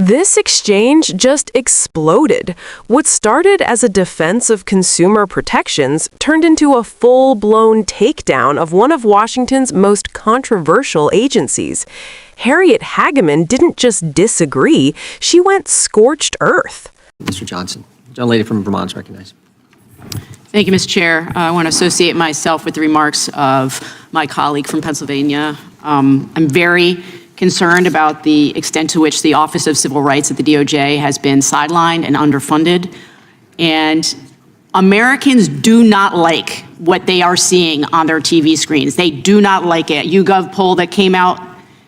This exchange just exploded. What started as a defense of consumer protections turned into a full-blown takedown of one of Washington's most controversial agencies. Harriet Hageman didn't just disagree, she went scorched earth. Mr. Johnson. Gentlelady from Vermont is recognized. Thank you, Mr. Chair. I want to associate myself with the remarks of my colleague from Pennsylvania. I'm very concerned about the extent to which the Office of Civil Rights at the DOJ has been sidelined and underfunded. And Americans do not like what they are seeing on their TV screens. They do not like it. YouGov poll that came out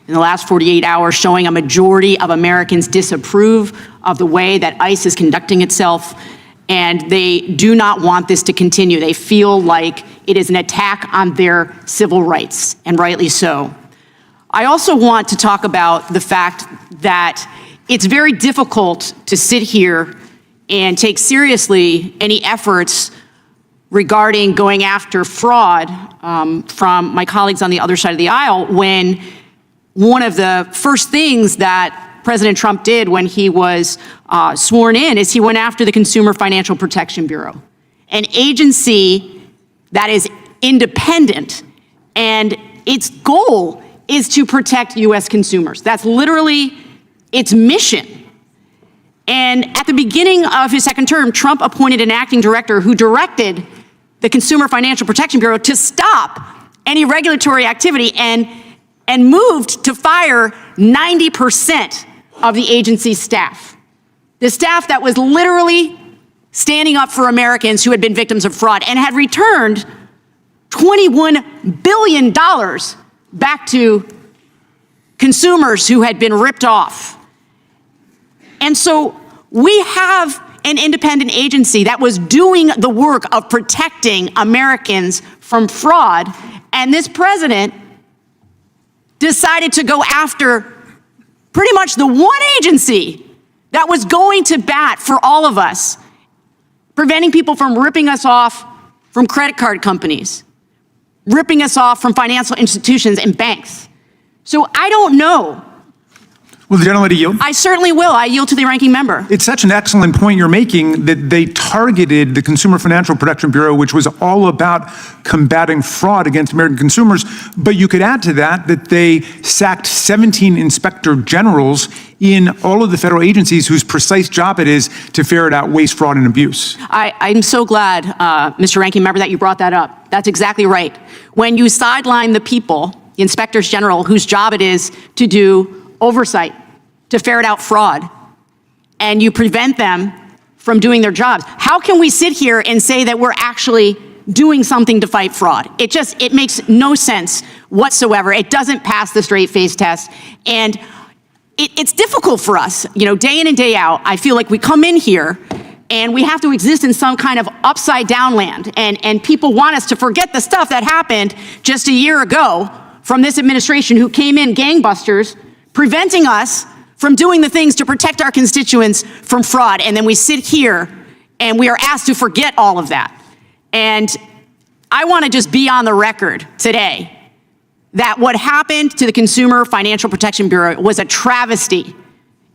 in the last 48 hours showing a majority of Americans disapprove of the way that ICE is conducting itself, and they do not want this to continue. They feel like it is an attack on their civil rights, and rightly so. I also want to talk about the fact that it's very difficult to sit here and take seriously any efforts regarding going after fraud from my colleagues on the other side of the aisle when one of the first things that President Trump did when he was sworn in is he went after the Consumer Financial Protection Bureau, an agency that is independent, and its goal is to protect U.S. consumers. That's literally its mission. And at the beginning of his second term, Trump appointed an acting director who directed the Consumer Financial Protection Bureau to stop any regulatory activity and moved to fire 90% of the agency's staff. The staff that was literally standing up for Americans who had been victims of fraud and had returned $21 billion back to consumers who had been ripped off. And so we have an independent agency that was doing the work of protecting Americans from fraud, and this president decided to go after pretty much the one agency that was going to bat for all of us, preventing people from ripping us off from credit card companies, ripping us off from financial institutions and banks. So I don't know. Will the gentlelady yield? I certainly will. I yield to the ranking member. It's such an excellent point you're making that they targeted the Consumer Financial Protection Bureau, which was all about combating fraud against American consumers. But you could add to that that they sacked 17 inspector generals in all of the federal agencies whose precise job it is to ferret out waste, fraud, and abuse. I'm so glad, Mr. Ranking Member, that you brought that up. That's exactly right. When you sideline the people, the inspectors general, whose job it is to do oversight, to ferret out fraud, and you prevent them from doing their jobs, how can we sit here and say that we're actually doing something to fight fraud? It makes no sense whatsoever. It doesn't pass the straight face test. And it's difficult for us, day in and day out. I feel like we come in here and we have to exist in some kind of upside down land. And people want us to forget the stuff that happened just a year ago from this administration who came in gangbusters, preventing us from doing the things to protect our constituents from fraud. And then we sit here and we are asked to forget all of that. And I want to just be on the record today that what happened to the Consumer Financial Protection Bureau was a travesty.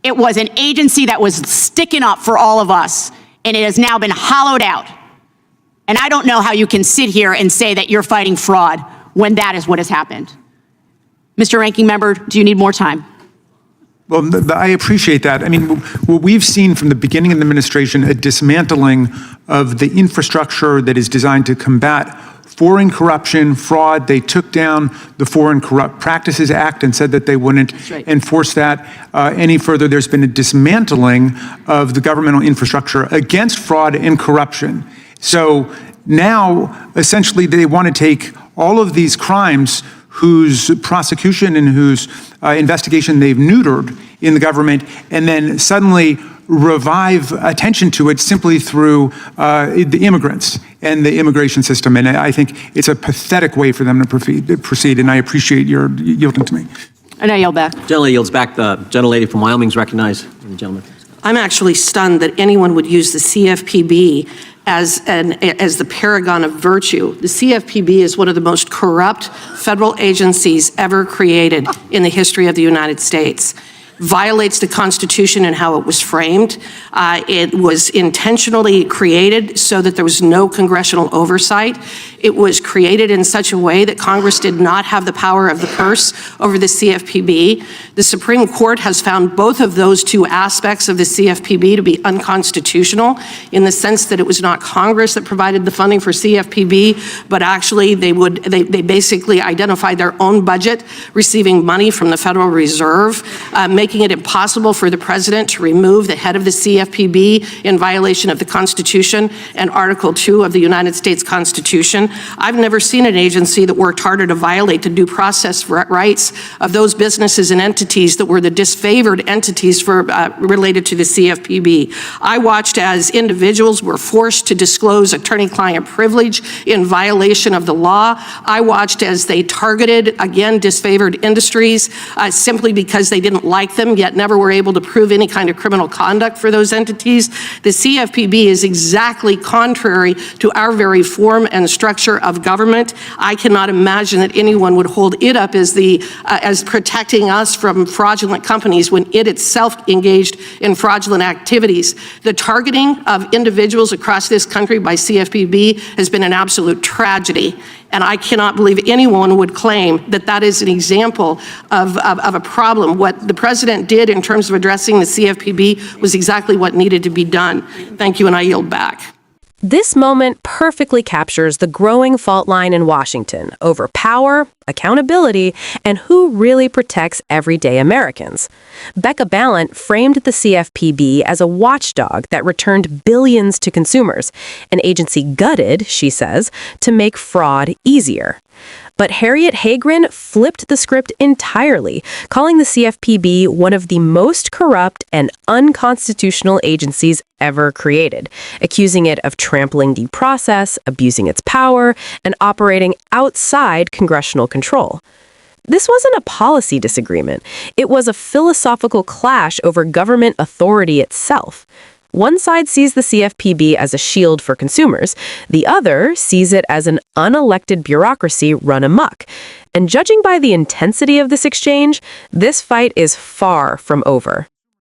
It was an agency that was sticking up for all of us, and it has now been hollowed out. And I don't know how you can sit here and say that you're fighting fraud when that is what has happened. Mr. Ranking Member, do you need more time? Well, I appreciate that. I mean, what we've seen from the beginning of the administration, a dismantling of the infrastructure that is designed to combat foreign corruption, fraud. They took down the Foreign Corrupt Practices Act and said that they wouldn't enforce that any further. There's been a dismantling of the governmental infrastructure against fraud and corruption. So now, essentially, they want to take all of these crimes whose prosecution and whose investigation they've neutered in the government, and then suddenly revive attention to it simply through the immigrants and the immigration system. And I think it's a pathetic way for them to proceed, and I appreciate your yielding to me. And I yield back. Gentlelady yields back. The gentlelady from Wyoming is recognized. And the gentleman. I'm actually stunned that anyone would use the CFPB as the paragon of virtue. The CFPB is one of the most corrupt federal agencies ever created in the history of the United States. violates the Constitution and how it was framed. It was intentionally created so that there was no congressional oversight. It was created in such a way that Congress did not have the power of the purse over the CFPB. The Supreme Court has found both of those two aspects of the CFPB to be unconstitutional in the sense that it was not Congress that provided the funding for CFPB, but actually they basically identified their own budget receiving money from the Federal Reserve, making it impossible for the president to remove the head of the CFPB in violation of the Constitution and Article 2 of the United States Constitution. I've never seen an agency that worked harder to violate the due process rights of those businesses and entities that were the disfavored entities related to the CFPB. I watched as individuals were forced to disclose attorney-client privilege in violation of the law. I watched as they targeted, again, disfavored industries simply because they didn't like them, yet never were able to prove any kind of criminal conduct for those entities. The CFPB is exactly contrary to our very form and structure of government. I cannot imagine that anyone would hold it up as protecting us from fraudulent companies when it itself engaged in fraudulent activities. The targeting of individuals across this country by CFPB has been an absolute tragedy. And I cannot believe anyone would claim that that is an example of a problem. What the president did in terms of addressing the CFPB was exactly what needed to be done. Thank you, and I yield back. This moment perfectly captures the growing fault line in Washington over power, accountability, and who really protects everyday Americans. Becca Balint framed the CFPB as a watchdog that returned billions to consumers, an agency gutted, she says, to make fraud easier. But Harriet Hageman flipped the script entirely, calling the CFPB one of the most corrupt and unconstitutional agencies ever created, accusing it of trampling due process, abusing its power, and operating outside congressional control. This wasn't a policy disagreement. It was a philosophical clash over government authority itself. One side sees the CFPB as a shield for consumers. The other sees it as an unelected bureaucracy run amok. And judging by the intensity of this exchange, this fight is far from over.